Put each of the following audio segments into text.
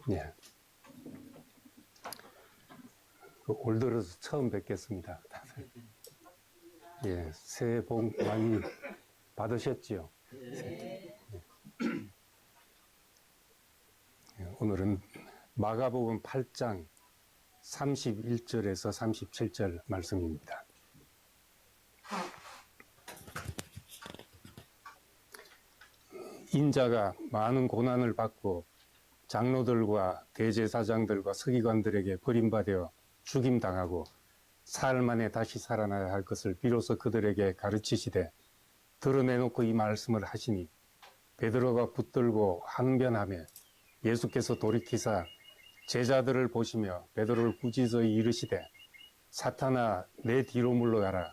예. 올 들어서 처음 뵙겠습니다. 다들. 예, 새해 복 많이 받으셨지요? 예. 오늘은 마가복음 8장 31절에서 37절 말씀입니다. 인자가 많은 고난을 받고 장로들과 대제사장들과 서기관들에게 버림받아 죽임당하고 사흘 만에 다시 살아나야 할 것을 비로소 그들에게 가르치시되 드러내놓고 이 말씀을 하시니 베드로가 붙들고 항변하며 예수께서 돌이키사 제자들을 보시며 베드로를 꾸짖어 이르시되 사탄아 내 뒤로 물러가라.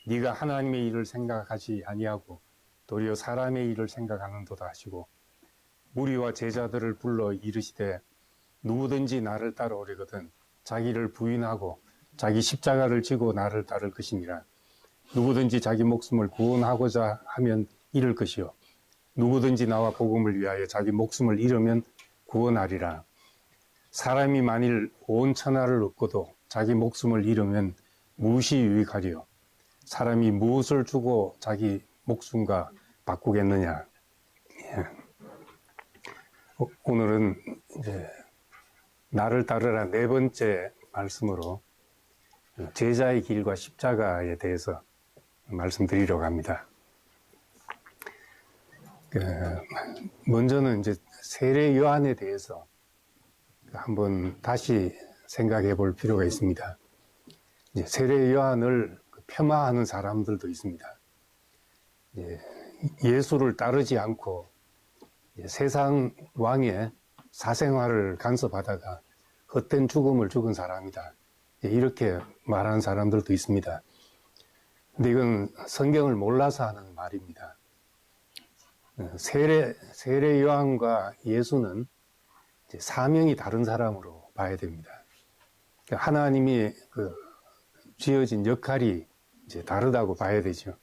네가 하나님의 일을 생각하지 아니하고 도리어 사람의 일을 생각하는도다 하시고 무리와 제자들을 불러 이르시되 누구든지 나를 따라오려거든 자기를 부인하고 자기 십자가를 지고 나를 따를 것이니라. 누구든지 자기 목숨을 구원하고자 하면 잃을 것이요 누구든지 나와 복음을 위하여 자기 목숨을 잃으면 구원하리라. 사람이 만일 온 천하를 얻고도 자기 목숨을 잃으면 무엇이 유익하리요? 사람이 무엇을 주고 자기 목숨과 바꾸겠느냐? 예. 오늘은 이제 나를 따르라 네 번째 말씀으로 제자의 길과 십자가에 대해서 말씀드리려고 합니다. 먼저는 이제 세례 요한에 대해서 한번 다시 생각해 볼 필요가 있습니다. 이제 세례 요한을 폄하하는 사람들도 있습니다. 예수를 따르지 않고 세상 왕의 사생활을 간섭하다가 헛된 죽음을 죽은 사람이다. 이렇게 말하는 사람들도 있습니다. 근데 이건 성경을 몰라서 하는 말입니다. 세례 요한과 예수는 사명이 다른 사람으로 봐야 됩니다. 하나님이 쥐어진 역할이 이제 다르다고 봐야 되죠.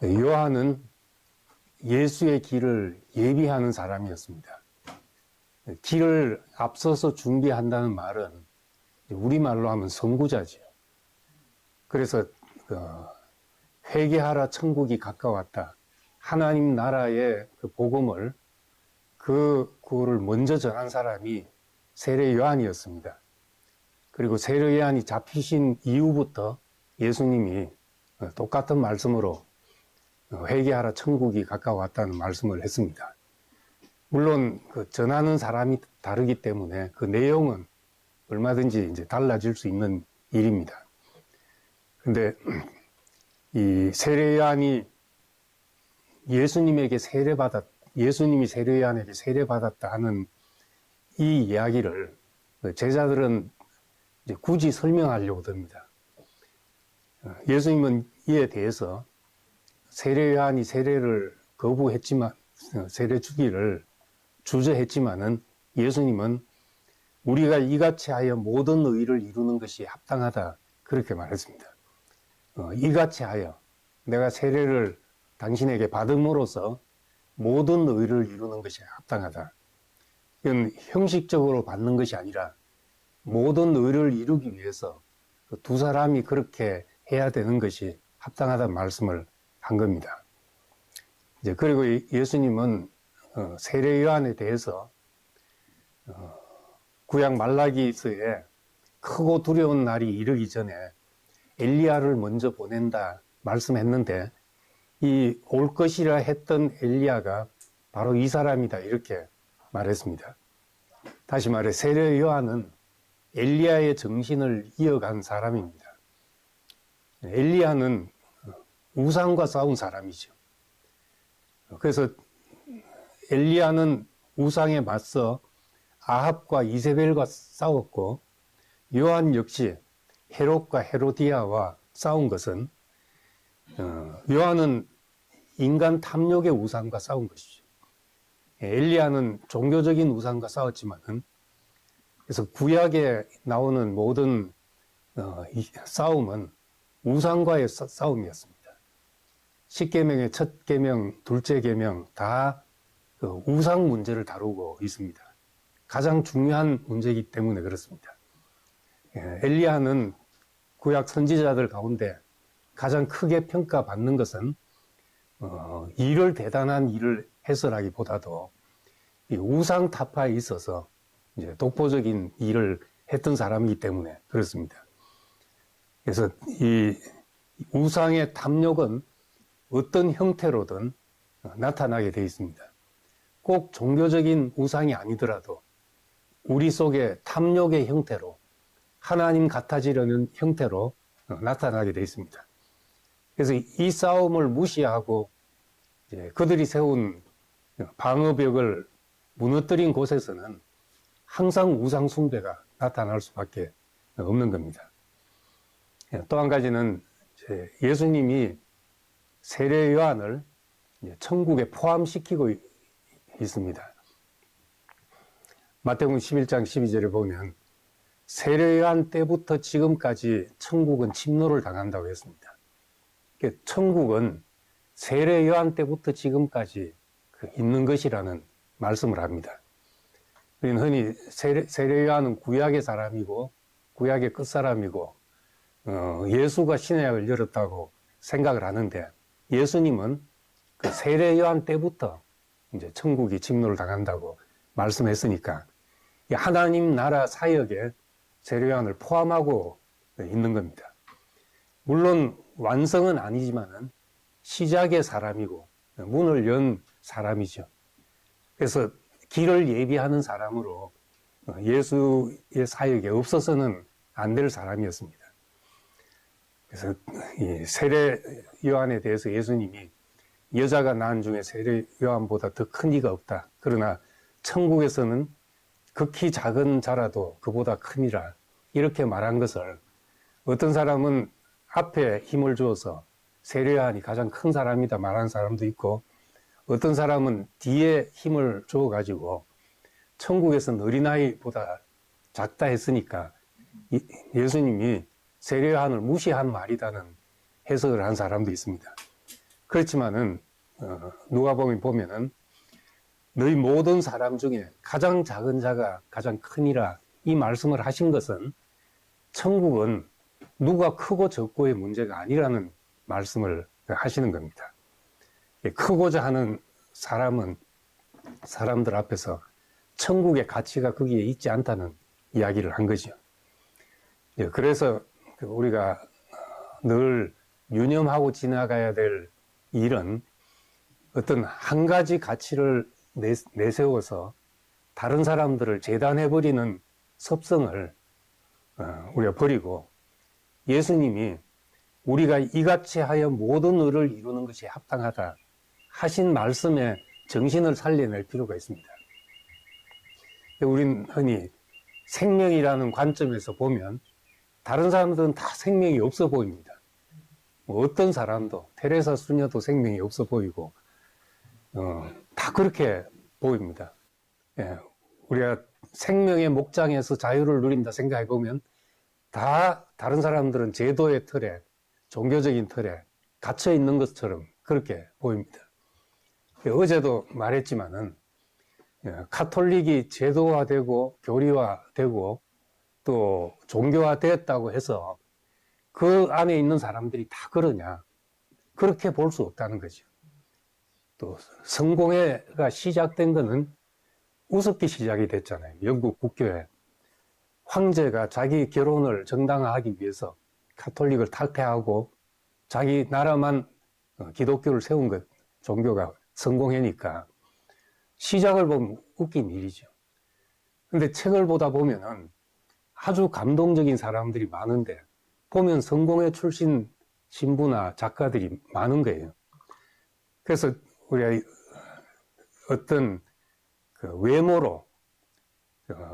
요한은 예수의 길을 예비하는 사람이었습니다. 길을 앞서서 준비한다는 말은 우리말로 하면 선구자지요. 그래서 회개하라 천국이 가까웠다. 하나님 나라의 그 복음을 그거를 먼저 전한 사람이 세례 요한이었습니다. 그리고 세례 요한이 잡히신 이후부터 예수님이 똑같은 말씀으로 회개하라 천국이 가까웠다는 말씀을 했습니다. 물론 전하는 사람이 다르기 때문에 그 내용은 얼마든지 이제 달라질 수 있는 일입니다. 근데 이 세례 요한이 예수님이 세례 요한에게 세례받았다 하는 이 이야기를 제자들은 이제 굳이 설명하려고 듭니다. 예수님은 이에 대해서 세례 요한이 세례를 거부했지만, 세례 주기를 주저했지만은 예수님은 우리가 이같이 하여 모든 의를 이루는 것이 합당하다. 그렇게 말했습니다. 이같이 하여 내가 세례를 당신에게 받음으로써 모든 의를 이루는 것이 합당하다. 이건 형식적으로 받는 것이 아니라 모든 의를 이루기 위해서 두 사람이 그렇게 해야 되는 것이 합당하다는 말씀을 한 겁니다. 이제 그리고 예수님은 세례 요한에 대해서 구약 말라기서에 크고 두려운 날이 이르기 전에 엘리야를 먼저 보낸다 말씀했는데 이 올 것이라 했던 엘리야가 바로 이 사람이다 이렇게 말했습니다. 다시 말해 세례 요한은 엘리야의 정신을 이어간 사람입니다. 엘리야는 우상과 싸운 사람이죠. 그래서 엘리야는 우상에 맞서 아합과 이세벨과 싸웠고 요한 역시 헤롯과 헤로디아와 싸운 것은 요한은 인간 탐욕의 우상과 싸운 것이죠. 엘리야는 종교적인 우상과 싸웠지만은 그래서 구약에 나오는 모든 싸움은 우상과의 싸움이었습니다. 십계명의 첫 계명, 둘째 계명 다 그 우상 문제를 다루고 있습니다. 가장 중요한 문제이기 때문에 그렇습니다. 엘리야는 구약 선지자들 가운데 가장 크게 평가받는 것은 대단한 일을 해서라기보다도 이 우상 타파에 있어서 이제 독보적인 일을 했던 사람이기 때문에 그렇습니다. 그래서 이 우상의 탐욕은 어떤 형태로든 나타나게 되어 있습니다. 꼭 종교적인 우상이 아니더라도 우리 속에 탐욕의 형태로 하나님 같아지려는 형태로 나타나게 되어 있습니다. 그래서 이 싸움을 무시하고 그들이 세운 방어벽을 무너뜨린 곳에서는 항상 우상 숭배가 나타날 수밖에 없는 겁니다. 또 한 가지는 예수님이 세례 요한을 천국에 포함시키고 있습니다. 마태복음 11장 12절에 보면 세례 요한 때부터 지금까지 천국은 침노를 당한다고 했습니다. 천국은 세례 요한 때부터 지금까지 있는 것이라는 말씀을 합니다. 우리는 흔히 세례 요한은 구약의 사람이고 구약의 끝사람이고 예수가 신약을 열었다고 생각을 하는데 예수님은 그 세례 요한 때부터 이제 천국이 침노를 당한다고 말씀했으니까 하나님 나라 사역에 세례 요한을 포함하고 있는 겁니다. 물론 완성은 아니지만은 시작의 사람이고 문을 연 사람이죠. 그래서 길을 예비하는 사람으로 예수의 사역에 없어서는 안 될 사람이었습니다. 그래서 이 세례 요한에 대해서 예수님이 여자가 낳은 중에 세례 요한보다 더 큰 이가 없다. 그러나 천국에서는 극히 작은 자라도 그보다 크니라. 이렇게 말한 것을 어떤 사람은 앞에 힘을 주어서 세례 요한이 가장 큰 사람이다 말하는 사람도 있고 어떤 사람은 뒤에 힘을 주어가지고 천국에서는 어린아이보다 작다 했으니까 예수님이 세례 요한을 무시한 말이다는 해석을 한 사람도 있습니다. 그렇지만은 누가복음에 보면은 너희 모든 사람 중에 가장 작은 자가 가장 크니라 이 말씀을 하신 것은 천국은 누가 크고 적고의 문제가 아니라는 말씀을 하시는 겁니다. 크고자 하는 사람은 사람들 앞에서 천국의 가치가 거기에 있지 않다는 이야기를 한 거죠. 그래서 우리가 늘 유념하고 지나가야 될 일은 어떤 한 가지 가치를 내세워서 다른 사람들을 재단해버리는 섭성을 우리가 버리고 예수님이 우리가 이같이 하여 모든 의를 이루는 것이 합당하다 하신 말씀의 정신을 살려낼 필요가 있습니다. 우리는 흔히 생명이라는 관점에서 보면 다른 사람들은 다 생명이 없어 보입니다. 어떤 사람도 테레사 수녀도 생명이 없어 보이고 다 그렇게 보입니다. 우리가 생명의 목장에서 자유를 누린다 생각해 보면 다 다른 사람들은 제도의 틀에 종교적인 틀에 갇혀 있는 것처럼 그렇게 보입니다. 어제도 말했지만은 카톨릭이 제도화되고 교리화되고 또 종교화되었다고 해서 그 안에 있는 사람들이 다 그러냐? 그렇게 볼 수 없다는 거죠. 또 성공회가 시작된 거는 우습게 시작이 됐잖아요. 영국 국교에 황제가 자기 결혼을 정당화하기 위해서 카톨릭을 탈퇴하고 자기 나라만 기독교를 세운 것, 종교가 성공회니까 시작을 보면 웃긴 일이죠. 근데 책을 보다 보면은 아주 감동적인 사람들이 많은데 보면 성공회 출신 신부나 작가들이 많은 거예요. 그래서 우리가 어떤 그 외모로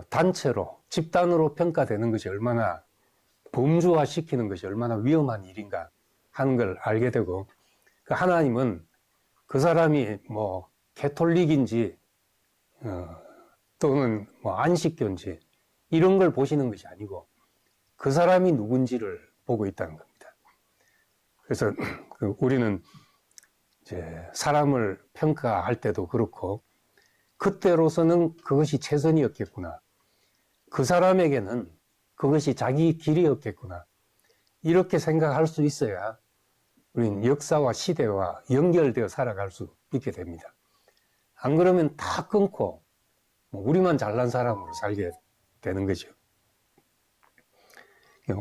단체로 집단으로 평가되는 것이 얼마나 범주화시키는 것이 얼마나 위험한 일인가 하는 걸 알게 되고 그 하나님은 그 사람이 뭐 캐톨릭인지 또는 뭐 안식교인지 이런 걸 보시는 것이 아니고 그 사람이 누군지를 보고 있다는 겁니다. 그래서 우리는 이제 사람을 평가할 때도 그렇고 그때로서는 그것이 최선이었겠구나. 그 사람에게는 그것이 자기 길이었겠구나. 이렇게 생각할 수 있어야 우리는 역사와 시대와 연결되어 살아갈 수 있게 됩니다. 안 그러면 다 끊고 우리만 잘난 사람으로 살게 되는 거죠.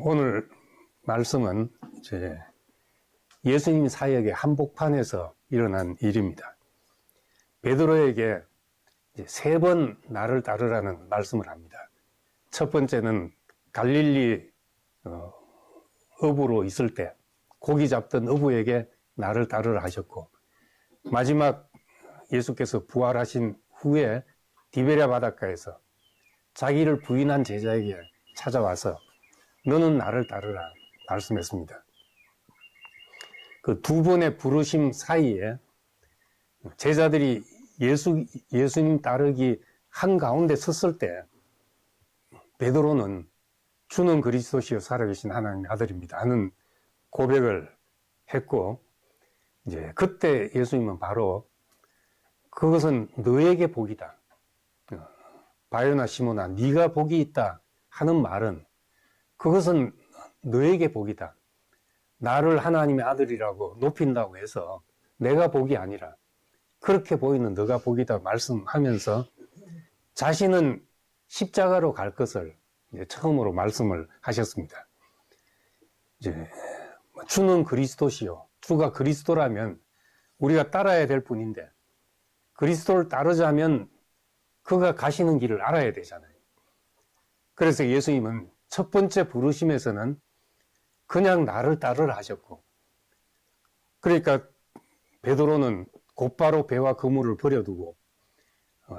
오늘 말씀은 이제 예수님 사역의 한복판에서 일어난 일입니다. 베드로에게 3번 나를 따르라는 말씀을 합니다. 첫 번째는 갈릴리 어부로 있을 때 고기 잡던 어부에게 나를 따르라 하셨고, 마지막 예수께서 부활하신 후에 디베랴 바닷가에서 자기를 부인한 제자에게 찾아와서 너는 나를 따르라 말씀했습니다. 그 두 번의 부르심 사이에 제자들이 예수님 따르기 한가운데 섰을 때 베드로는 주는 그리스도시요 살아계신 하나님의 아들입니다 하는 고백을 했고, 이제 그때 예수님은 바로 그것은 너에게 복이다. 바요나 시몬아, 네가 복이 있다 하는 말은 그것은 너에게 복이다. 나를 하나님의 아들이라고 높인다고 해서 내가 복이 아니라 그렇게 보이는 너가 복이다 말씀하면서 자신은 십자가로 갈 것을 이제 처음으로 말씀을 하셨습니다. 이제 주는 그리스도시요. 주가 그리스도라면 우리가 따라야 될 뿐인데 그리스도를 따르자면 그가 가시는 길을 알아야 되잖아요. 그래서 예수님은 첫 번째 부르심에서는 그냥 나를 따르라 하셨고, 그러니까 베드로는 곧바로 배와 그물을 버려두고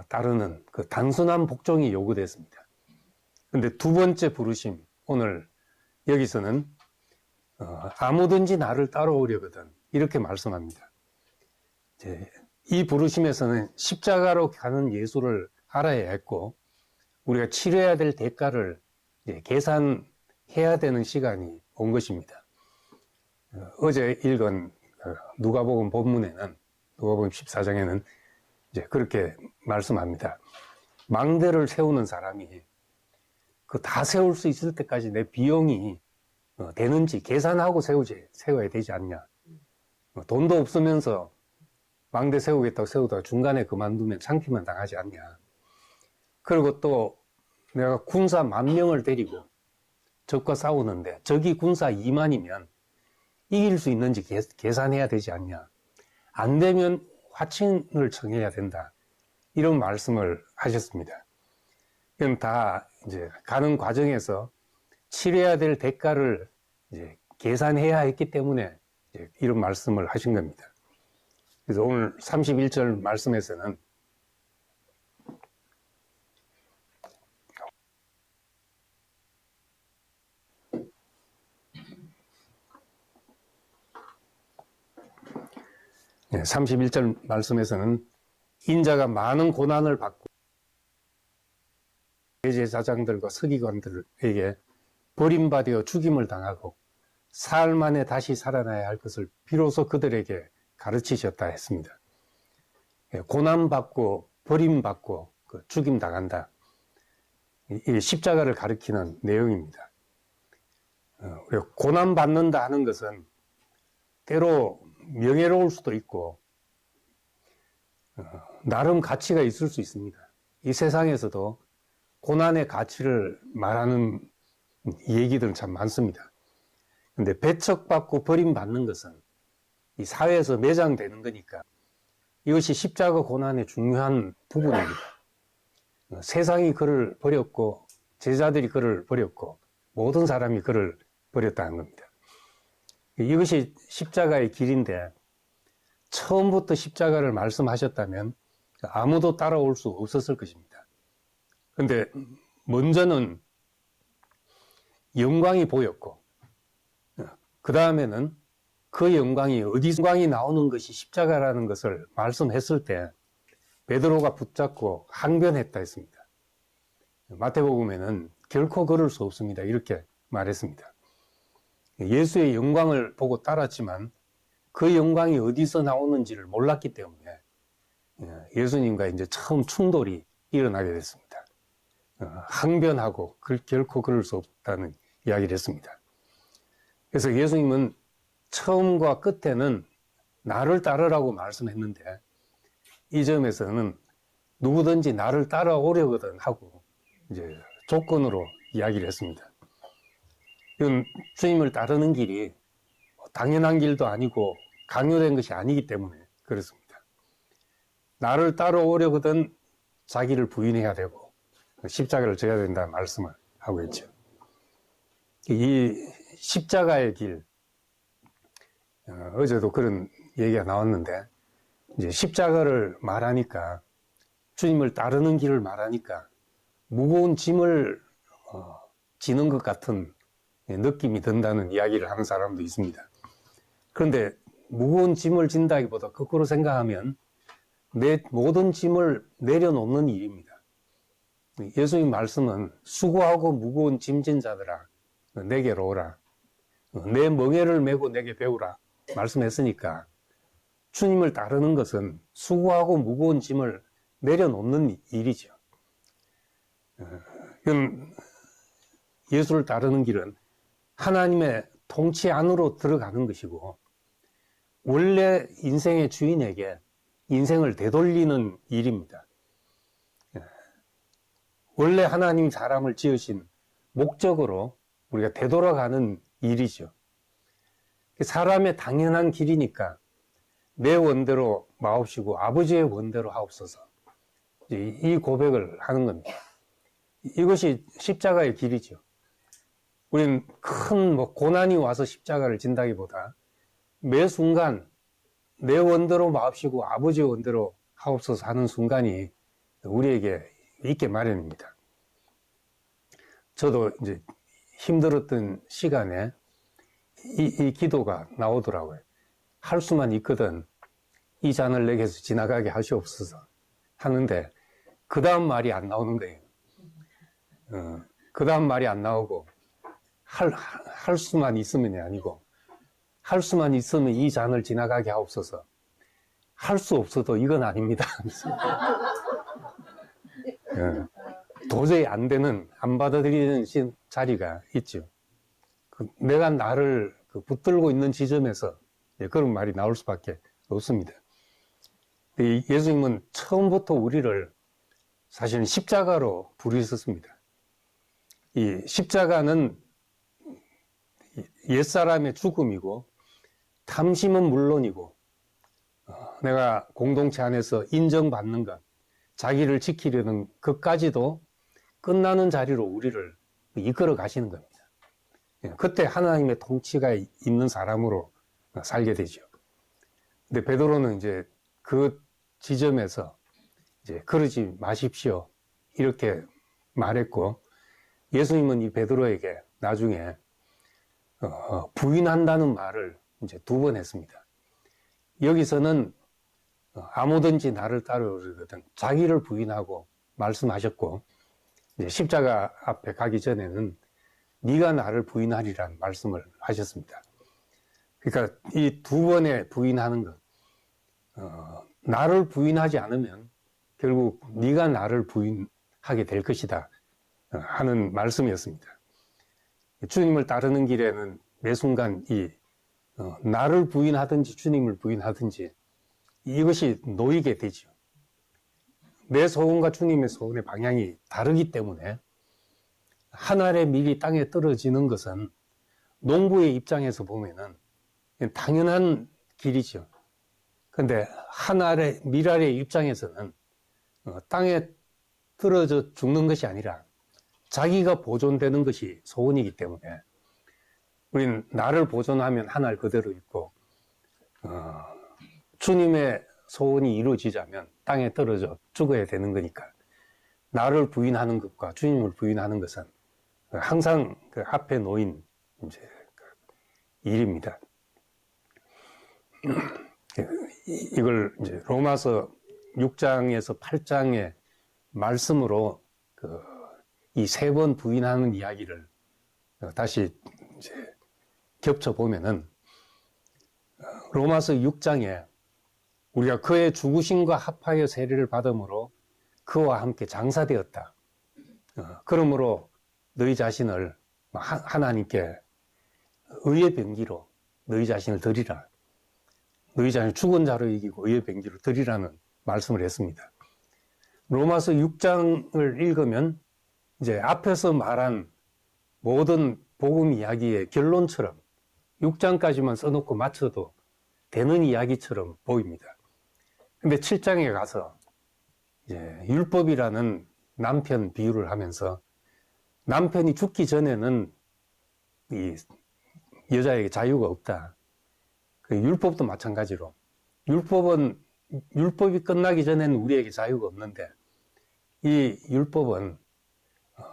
따르는 그 단순한 복종이 요구됐습니다. 근데 두 번째 부르심, 오늘 여기서는 아무든지 나를 따라오려거든 이렇게 말씀합니다. 이 부르심에서는 십자가로 가는 예수를 알아야 했고 우리가 치러야 될 대가를 계산해야 되는 시간이 온 것입니다. 어제 읽은 누가복음 본문에는 누가복음 14장에는 이제 그렇게 말씀합니다. 망대를 세우는 사람이 그 다 세울 수 있을 때까지 내 비용이 되는지 계산하고 세워야 되지 않냐. 돈도 없으면서 망대 세우겠다고 세우다가 중간에 그만두면 창피만 당하지 않냐. 그리고 또 내가 군사 10,000명을 데리고 적과 싸우는데 적이 군사 20,000이면 이길 수 있는지 계산해야 되지 않냐. 안 되면 화친을 청해야 된다. 이런 말씀을 하셨습니다. 이건 다 이제 가는 과정에서 치러야 될 대가를 이제 계산해야 했기 때문에 이제 이런 말씀을 하신 겁니다. 그래서 오늘 31절 말씀에서는 네, 31절 말씀에서는 인자가 많은 고난을 받고 대제사장들과 서기관들에게 버림받아 죽임을 당하고 사흘 만에 다시 살아나야 할 것을 비로소 그들에게 가르치셨다 했습니다. 고난받고 버림받고 죽임당한다. 이 십자가를 가리키는 내용입니다. 고난받는다 하는 것은 때로 명예로울 수도 있고 나름 가치가 있을 수 있습니다. 이 세상에서도 고난의 가치를 말하는 얘기들은 참 많습니다. 근데 배척받고 버림받는 것은 이 사회에서 매장되는 거니까 이것이 십자가 고난의 중요한 부분입니다. 세상이 그를 버렸고 제자들이 그를 버렸고 모든 사람이 그를 버렸다는 겁니다. 이것이 십자가의 길인데 처음부터 십자가를 말씀하셨다면 아무도 따라올 수 없었을 것입니다. 근데 먼저는 영광이 보였고 그 다음에는 그 영광이 어디서 영광이 나오는 것이 십자가라는 것을 말씀했을 때 베드로가 붙잡고 항변했다 했습니다. 마태복음에는 결코 그럴 수 없습니다. 이렇게 말했습니다. 예수의 영광을 보고 따랐지만 그 영광이 어디서 나오는지를 몰랐기 때문에 예수님과 이제 처음 충돌이 일어나게 됐습니다. 항변하고 결코 그럴 수 없다는 이야기를 했습니다. 그래서 예수님은 처음과 끝에는 나를 따르라고 말씀했는데 이 점에서는 누구든지 나를 따라오려거든 하고 이제 조건으로 이야기를 했습니다. 이건 주님을 따르는 길이 당연한 길도 아니고 강요된 것이 아니기 때문에 그렇습니다. 나를 따라오려거든 자기를 부인해야 되고 십자가를 져야 된다는 말씀을 하고 있죠. 이 십자가의 길, 어제도 그런 얘기가 나왔는데 이제 십자가를 말하니까 주님을 따르는 길을 말하니까 무거운 짐을 지는 것 같은 느낌이 든다는 이야기를 하는 사람도 있습니다. 그런데 무거운 짐을 진다기보다 거꾸로 생각하면 내 모든 짐을 내려놓는 일입니다. 예수님 말씀은 수고하고 무거운 짐진 자들아 내게로 오라. 내 멍에를 메고 내게 배우라 말씀했으니까 주님을 따르는 것은 수고하고 무거운 짐을 내려놓는 일이죠. 예수를 따르는 길은 하나님의 통치 안으로 들어가는 것이고 원래 인생의 주인에게 인생을 되돌리는 일입니다. 원래 하나님이 사람을 지으신 목적으로 우리가 되돌아가는 일이죠. 사람의 당연한 길이니까 내 원대로 마옵시고 아버지의 원대로 하옵소서. 이 고백을 하는 겁니다. 이것이 십자가의 길이죠. 우리는 큰 고난이 와서 십자가를 진다기보다 매 순간 내 원대로 마옵시고 아버지의 원대로 하옵소서 하는 순간이 우리에게 있게 마련입니다. 저도 이제 힘들었던 시간에 이 기도가 나오더라고요. 할 수만 있거든 이 잔을 내게서 지나가게 하시옵소서 하는데 그 다음 말이 안 나오는 거예요. 그 다음 말이 안 나오고 할 수만 있으면이 아니고 할 수만 있으면 이 잔을 지나가게 하옵소서. 할 수 없어도 이건 아닙니다. 도저히 안 되는, 안 받아들이는 자리가 있죠. 내가 나를 붙들고 있는 지점에서 그런 말이 나올 수밖에 없습니다. 예수님은 처음부터 우리를 사실은 십자가로 부르셨습니다. 이 십자가는 옛사람의 죽음이고 탐심은 물론이고 내가 공동체 안에서 인정받는 것, 자기를 지키려는 것까지도 끝나는 자리로 우리를 이끌어 가시는 겁니다. 그때 하나님의 통치가 있는 사람으로 살게 되죠. 근데 베드로는 이제 그 지점에서 이제 그러지 마십시오 이렇게 말했고 예수님은 이 베드로에게 나중에 부인한다는 말을 이제 2번 했습니다. 여기서는 아무든지 나를 따르거든 자기를 부인하고 말씀하셨고 이제 십자가 앞에 가기 전에는 네가 나를 부인하리라는 말씀을 하셨습니다. 그러니까 이 2번의 부인하는 것, 나를 부인하지 않으면 결국 네가 나를 부인하게 될 것이다 하는 말씀이었습니다. 주님을 따르는 길에는 매 순간 나를 부인하든지 주님을 부인하든지 이것이 놓이게 되죠. 내 소원과 주님의 소원의 방향이 다르기 때문에 한 알의 밀이 땅에 떨어지는 것은 농부의 입장에서 보면은 당연한 길이죠. 그런데 한 알의 밀알의 입장에서는 땅에 떨어져 죽는 것이 아니라 자기가 보존되는 것이 소원이기 때문에 우리는 나를 보존하면 한 알 그대로 있고 주님의 소원이 이루어지자면 땅에 떨어져 죽어야 되는 거니까 나를 부인하는 것과 주님을 부인하는 것은 항상 그 앞에 놓인 이제 일입니다. 이걸 이제 로마서 6장에서 8장의 말씀으로 이 3번 부인하는 이야기를 다시 이제 겹쳐 보면은 로마서 6장에 우리가 그의 죽으심과 합하여 세례를 받음으로 그와 함께 장사되었다. 그러므로 너희 자신을 하나님께 의의 병기로 너희 자신을 드리라. 너희 자신을 죽은 자로 이기고 의의 병기로 드리라는 말씀을 했습니다. 로마서 6장을 읽으면 이제 앞에서 말한 모든 복음 이야기의 결론처럼 6장까지만 써놓고 맞춰도 되는 이야기처럼 보입니다. 근데 7장에 가서 이제 율법이라는 남편 비유를 하면서 남편이 죽기 전에는 이 여자에게 자유가 없다. 그 율법도 마찬가지로 율법이 끝나기 전에는 우리에게 자유가 없는데 이 율법은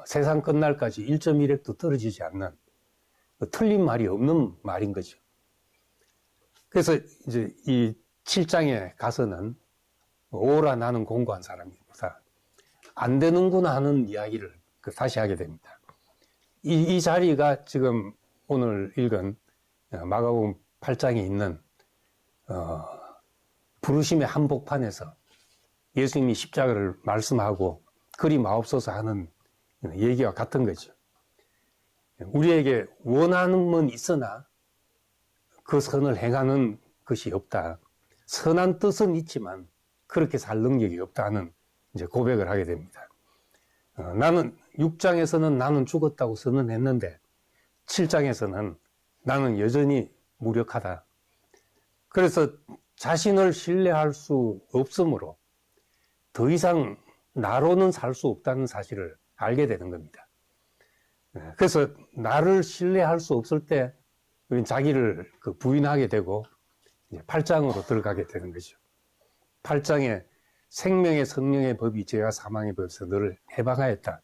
세상 끝날까지 1.1획도 떨어지지 않는 틀린 말이 없는 말인 거죠. 그래서 이제 이 7장에 가서는 오라 나는 공고한 사람이다. 안 되는구나 하는 이야기를 다시 하게 됩니다. 이 자리가 지금 오늘 읽은 마가복음 8장에 있는 부르심의 한복판에서 예수님이 십자가를 말씀하고 그리 마옵소서 하는 얘기와 같은 거죠. 우리에게 원하는 있으나 그 선을 행하는 것이 없다. 선한 뜻은 있지만 그렇게 살 능력이 없다는 이제 고백을 하게 됩니다. 나는 6장에서는 나는 죽었다고 선언했는데 7장에서는 나는 여전히 무력하다. 그래서 자신을 신뢰할 수 없으므로 더 이상 나로는 살 수 없다는 사실을 알게 되는 겁니다. 그래서 나를 신뢰할 수 없을 때 우리는 자기를 부인하게 되고 8장으로 들어가게 되는 거죠. 8장에 생명의 성령의 법이 죄와 사망의 법에서 너를 해방하였다.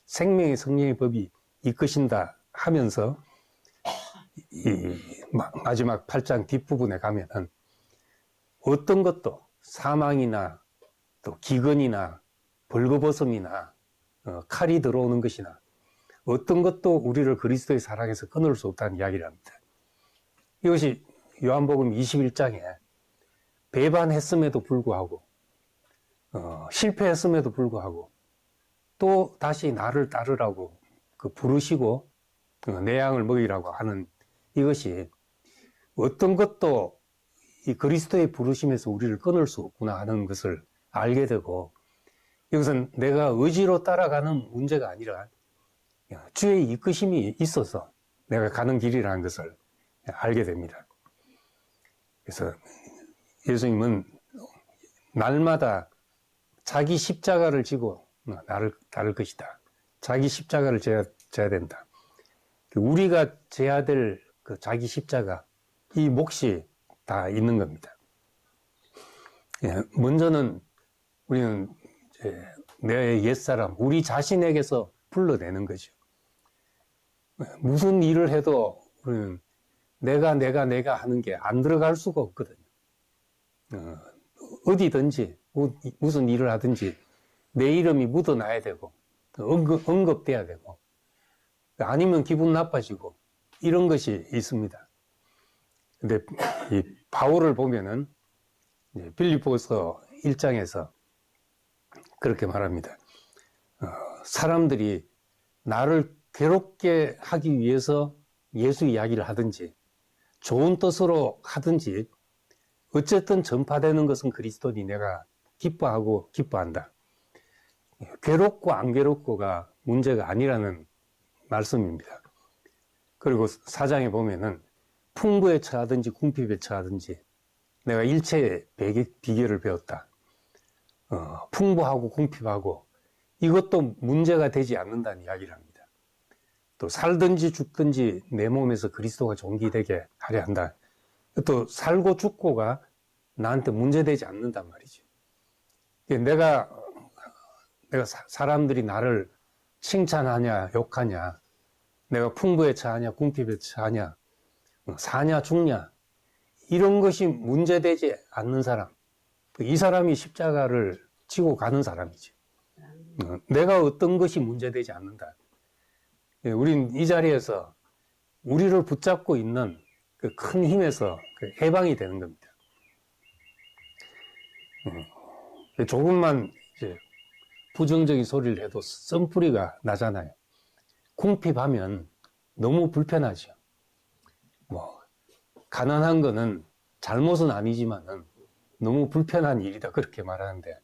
생명의 성령의 법이 이끄신다 하면서 이 마지막 8장 뒷부분에 가면은 어떤 것도 사망이나 또 기근이나 벌거벗음이나 칼이 들어오는 것이나 어떤 것도 우리를 그리스도의 사랑에서 끊을 수 없다는 이야기를 합니다. 이것이 요한복음 21장에 배반했음에도 불구하고 실패했음에도 불구하고 또 다시 나를 따르라고 부르시고 내 양을 먹이라고 하는 이것이 어떤 것도 이 그리스도의 부르심에서 우리를 끊을 수 없구나 하는 것을 알게 되고 이것은 내가 의지로 따라가는 문제가 아니라 주의 이끄심이 있어서 내가 가는 길이라는 것을 알게 됩니다. 그래서 예수님은 날마다 자기 십자가를 지고 나를 따를 것이다. 자기 십자가를 져야 된다. 우리가 져야 될 그 자기 십자가, 이 몫이 다 있는 겁니다. 먼저는 우리는 이제 내 옛사람, 우리 자신에게서 불러내는 거죠. 무슨 일을 해도 우리는 내가 하는 게 안 들어갈 수가 없거든요. 어디든지 무슨 일을 하든지 내 이름이 묻어나야 되고 언급돼야 되고 아니면 기분 나빠지고 이런 것이 있습니다. 근데 이 바울을 보면은 빌립보서 1장에서 그렇게 말합니다. 사람들이 나를 괴롭게 하기 위해서 예수 이야기를 하든지 좋은 뜻으로 하든지 어쨌든 전파되는 것은 그리스도니 내가 기뻐하고 기뻐한다. 괴롭고 안 괴롭고가 문제가 아니라는 말씀입니다. 그리고 4장에 보면은 풍부에 처하든지 궁핍에 처하든지 내가 일체의 비결을 배웠다. 풍부하고 궁핍하고 이것도 문제가 되지 않는다는 이야기를 합니다. 또 살든지 죽든지 내 몸에서 그리스도가 존귀되게 하려 한다. 또 살고 죽고가 나한테 문제되지 않는단 말이죠. 내가 사람들이 나를 칭찬하냐 욕하냐, 내가 풍부에 처하냐 궁핍에 처하냐, 사냐 죽냐 이런 것이 문제되지 않는 사람, 이 사람이 십자가를 지고 가는 사람이지. 내가 어떤 것이 문제되지 않는다. 우린 이 자리에서 우리를 붙잡고 있는 그 큰 힘에서 해방이 되는 겁니다. 조금만 이제 부정적인 소리를 해도 썬뿌리가 나잖아요. 궁핍하면 너무 불편하죠. 뭐 가난한 거는 잘못은 아니지만은 너무 불편한 일이다 그렇게 말하는데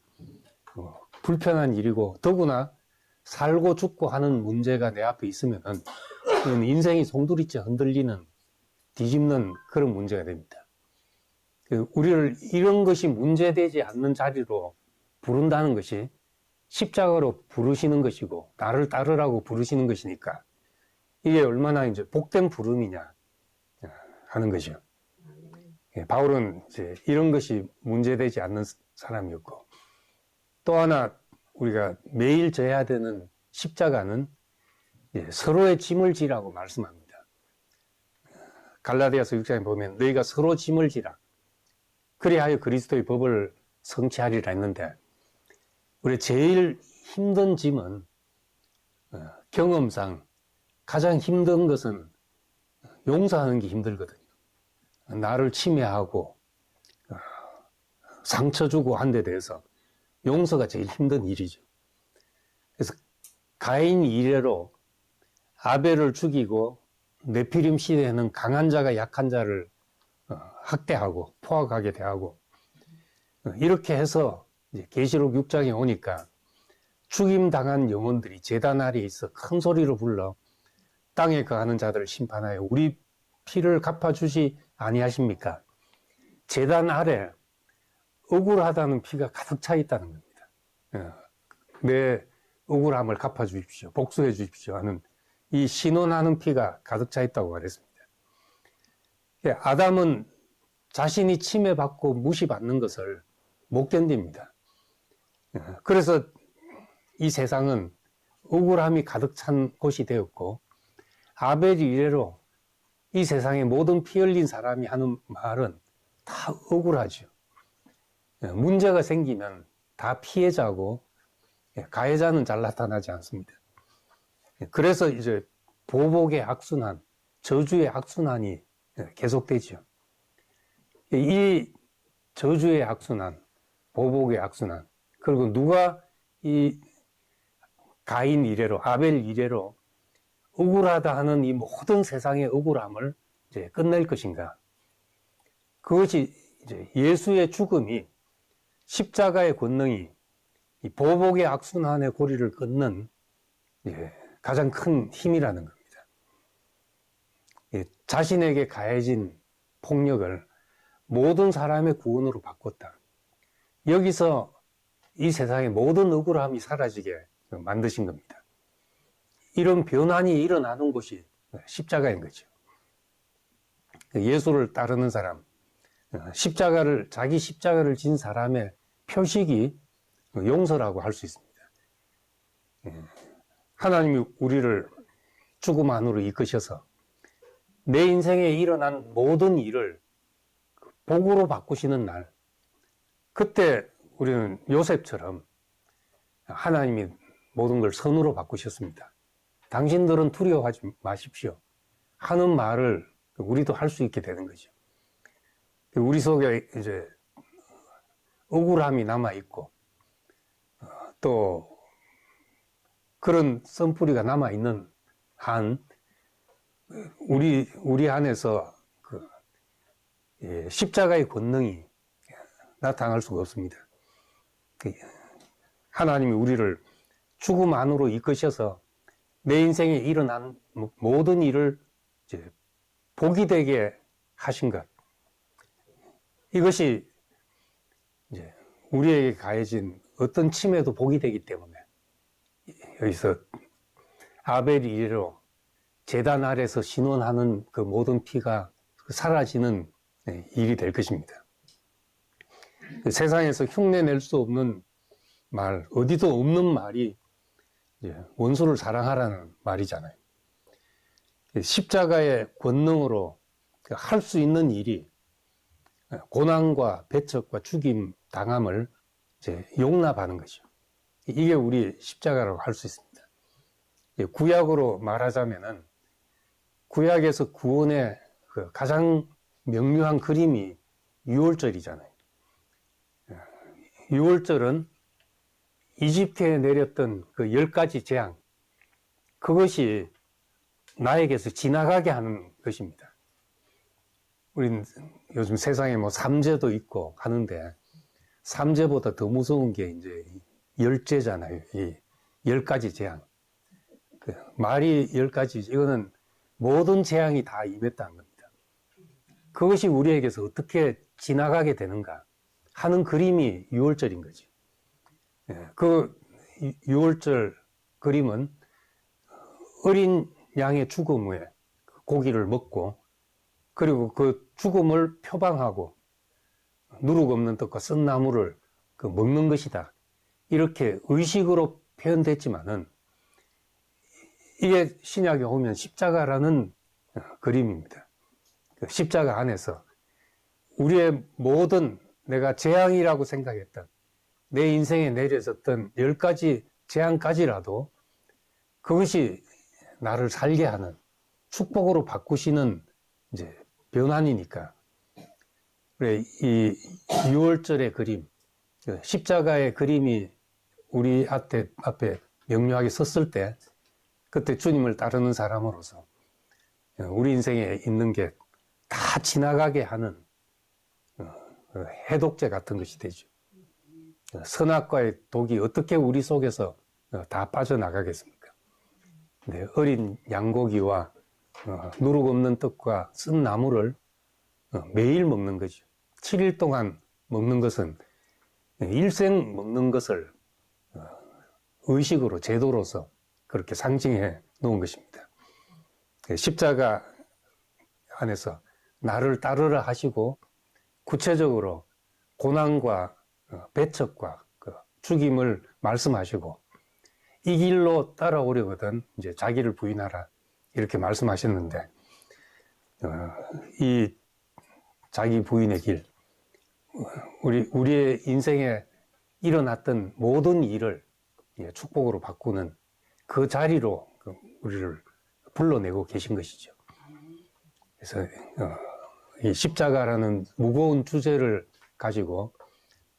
불편한 일이고 더구나 살고 죽고 하는 문제가 내 앞에 있으면은 인생이 송두리째 흔들리는 뒤집는 그런 문제가 됩니다. 우리를 이런 것이 문제되지 않는 자리로 부른다는 것이 십자가로 부르시는 것이고 나를 따르라고 부르시는 것이니까 이게 얼마나 이제 복된 부름이냐 하는 거죠. 바울은 이제 이런 것이 문제되지 않는 사람이었고 또 하나 우리가 매일 져야 되는 십자가는 서로의 짐을 지라고 말씀합니다. 갈라디아서 6장에 보면 너희가 서로 짐을 지라 그리하여 그리스도의 법을 성취하리라 했는데 우리 제일 힘든 짐은 경험상 가장 힘든 것은 용서하는 게 힘들거든요. 나를 침해하고 상처 주고 한 데 대해서 용서가 제일 힘든 일이죠. 그래서 가인 이래로 아벨을 죽이고 네피림 시대에는 강한 자가 약한 자를 학대하고 포악하게 대하고 이렇게 해서 계시록 6장에 오니까 죽임당한 영혼들이 제단 아래에 있어 큰 소리로 불러 땅에 거하는 자들을 심판하여 우리 피를 갚아주지 아니하십니까? 제단 아래 억울하다는 피가 가득 차 있다는 겁니다. 내 억울함을 갚아주십시오. 복수해 주십시오 하는 이 신원하는 피가 가득 차 있다고 말했습니다. 아담은 자신이 침해받고 무시받는 것을 못 견딥니다. 그래서 이 세상은 억울함이 가득 찬 곳이 되었고 아벨이 이래로 이 세상에 모든 피 흘린 사람이 하는 말은 다 억울하죠. 문제가 생기면 다 피해자고 가해자는 잘 나타나지 않습니다. 그래서 이제 보복의 악순환, 저주의 악순환이 계속되죠. 이 저주의 악순환, 보복의 악순환, 그리고 누가 이 가인 이래로, 아벨 이래로 억울하다 하는 이 모든 세상의 억울함을 이제 끝낼 것인가? 그것이 이제 예수의 죽음이 십자가의 권능이 이 보복의 악순환의 고리를 끊는 가장 큰 힘이라는 겁니다. 자신에게 가해진 폭력을 모든 사람의 구원으로 바꿨다. 여기서 이 세상의 모든 억울함이 사라지게 만드신 겁니다. 이런 변환이 일어나는 곳이 십자가인 거죠. 예수를 따르는 사람, 자기 십자가를 진 사람의 표식이 용서라고 할 수 있습니다. 하나님이 우리를 죽음 안으로 이끄셔서 내 인생에 일어난 모든 일을 복으로 바꾸시는 날, 그때 우리는 요셉처럼 하나님이 모든 걸 선으로 바꾸셨습니다. 당신들은 두려워하지 마십시오 하는 말을 우리도 할 수 있게 되는 거죠. 우리 속에 이제 억울함이 남아있고 또 그런 썬뿌리가 남아있는 한 우리 안에서 십자가의 권능이 나타날 수가 없습니다. 하나님이 우리를 죽음 안으로 이끄셔서 내 인생에 일어난 모든 일을 이제 복이 되게 하신 것, 이것이 이제 우리에게 가해진 어떤 침해도 복이 되기 때문에 여기서 아벨이 이래로 제단 아래서 신원하는 그 모든 피가 사라지는 일이 될 것입니다. 세상에서 흉내낼 수 없는 말, 어디도 없는 말이 원수를 사랑하라는 말이잖아요. 십자가의 권능으로 할 수 있는 일이 고난과 배척과 죽임, 당함을 용납하는 거죠. 이게 우리 십자가라고 할 수 있습니다. 구약으로 말하자면은 구약에서 구원의 가장 명료한 그림이 6월절이잖아요. 6월절은 이집트에 내렸던 그 10가지 재앙, 그것이 나에게서 지나가게 하는 것입니다. 우린 요즘 세상에 뭐 삼재도 있고 하는데, 삼재보다 더 무서운 게 이제 열재잖아요. 이 10가지 재앙. 그 말이 10가지, 이거는 모든 재앙이 다 임했다는 겁니다. 그것이 우리에게서 어떻게 지나가게 되는가 하는 그림이 6월절인 거죠. 그 6월절 그림은 어린 양의 죽음 후에 고기를 먹고, 그리고 그 죽음을 표방하고 누룩 없는 떡과 쓴 나물을 먹는 것이다, 이렇게 의식으로 표현됐지만은 이게 신약에 오면 십자가라는 그림입니다. 그 십자가 안에서 우리의 모든, 내가 재앙이라고 생각했던 내 인생에 내려졌던 10가지 재앙까지라도 그것이 나를 살게 하는 축복으로 바꾸시는 이제 변환이니까. 그래, 이 6월절의 그림, 십자가의 그림이 우리 앞에 명료하게 섰을 때, 그때 주님을 따르는 사람으로서 우리 인생에 있는 게 다 지나가게 하는 해독제 같은 것이 되죠. 선악과의 독이 어떻게 우리 속에서 다 빠져나가겠습니까? 네, 어린 양고기와 누룩 없는 떡과 쓴 나물을 매일 먹는 거죠. 7일 동안 먹는 것은 일생 먹는 것을 의식으로, 제도로서 그렇게 상징해 놓은 것입니다. 십자가 안에서 나를 따르라 하시고, 구체적으로 고난과 배척과 죽임을 말씀하시고, 이 길로 따라오려거든 이제 자기를 부인하라, 이렇게 말씀하셨는데, 이 자기 부인의 길, 우리의 인생에 일어났던 모든 일을 축복으로 바꾸는 그 자리로 우리를 불러내고 계신 것이죠. 그래서 이 십자가라는 무거운 주제를 가지고,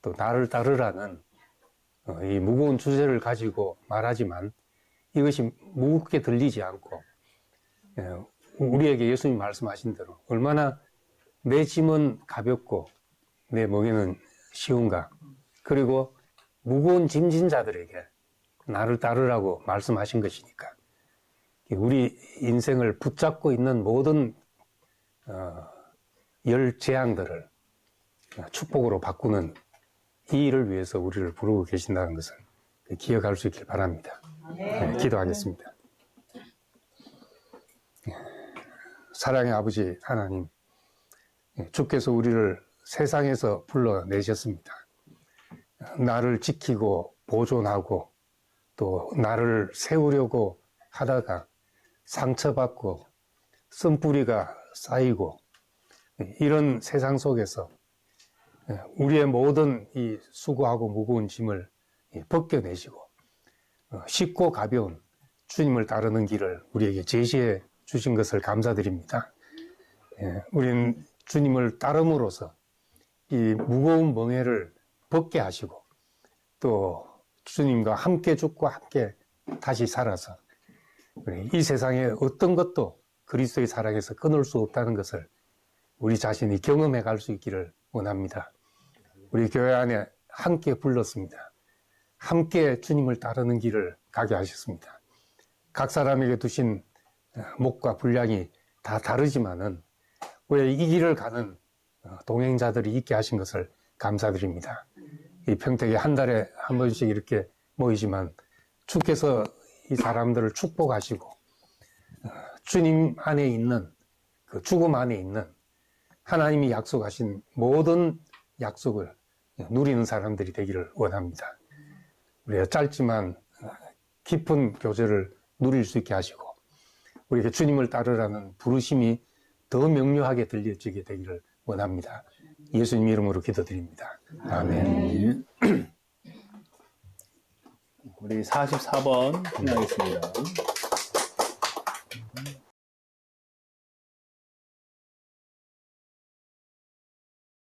또 나를 따르라는 이 무거운 주제를 가지고 말하지만, 이것이 무겁게 들리지 않고, 우리에게 예수님 말씀하신 대로 얼마나 내 짐은 가볍고 내 멍에는 쉬운가, 그리고 무거운 짐진 자들에게 나를 따르라고 말씀하신 것이니까, 우리 인생을 붙잡고 있는 모든 열 재앙들을 축복으로 바꾸는 이 일을 위해서 우리를 부르고 계신다는 것을 기억할 수 있길 바랍니다. 네, 기도하겠습니다. 사랑의 아버지 하나님, 주께서 우리를 세상에서 불러내셨습니다. 나를 지키고 보존하고 또 나를 세우려고 하다가 상처받고 쓴뿌리가 쌓이고, 이런 세상 속에서 우리의 모든 이 수고하고 무거운 짐을 벗겨내시고 쉽고 가벼운 주님을 따르는 길을 우리에게 제시해 주신 것을 감사드립니다. 우리는 주님을 따름으로써 이 무거운 멍에를 벗게 하시고, 또 주님과 함께 죽고 함께 다시 살아서 이 세상에 어떤 것도 그리스도의 사랑에서 끊을 수 없다는 것을 우리 자신이 경험해 갈 수 있기를 원합니다. 우리 교회 안에 함께 불렀습니다. 함께 주님을 따르는 길을 가게 하셨습니다. 각 사람에게 두신 목과 분량이 다 다르지만은 왜 이 길을 가는 동행자들이 있게 하신 것을 감사드립니다. 이 평택에 한 달에 한 번씩 이렇게 모이지만 주께서 이 사람들을 축복하시고, 주님 안에 있는, 그 죽음 안에 있는 하나님이 약속하신 모든 약속을 누리는 사람들이 되기를 원합니다. 우리가 짧지만 깊은 교제를 누릴 수 있게 하시고, 우리에게 주님을 따르라는 부르심이 더 명료하게 들려지게 되기를 원합니다. 예수님 이름으로 기도드립니다. 아멘. 우리 44번 하겠습니다.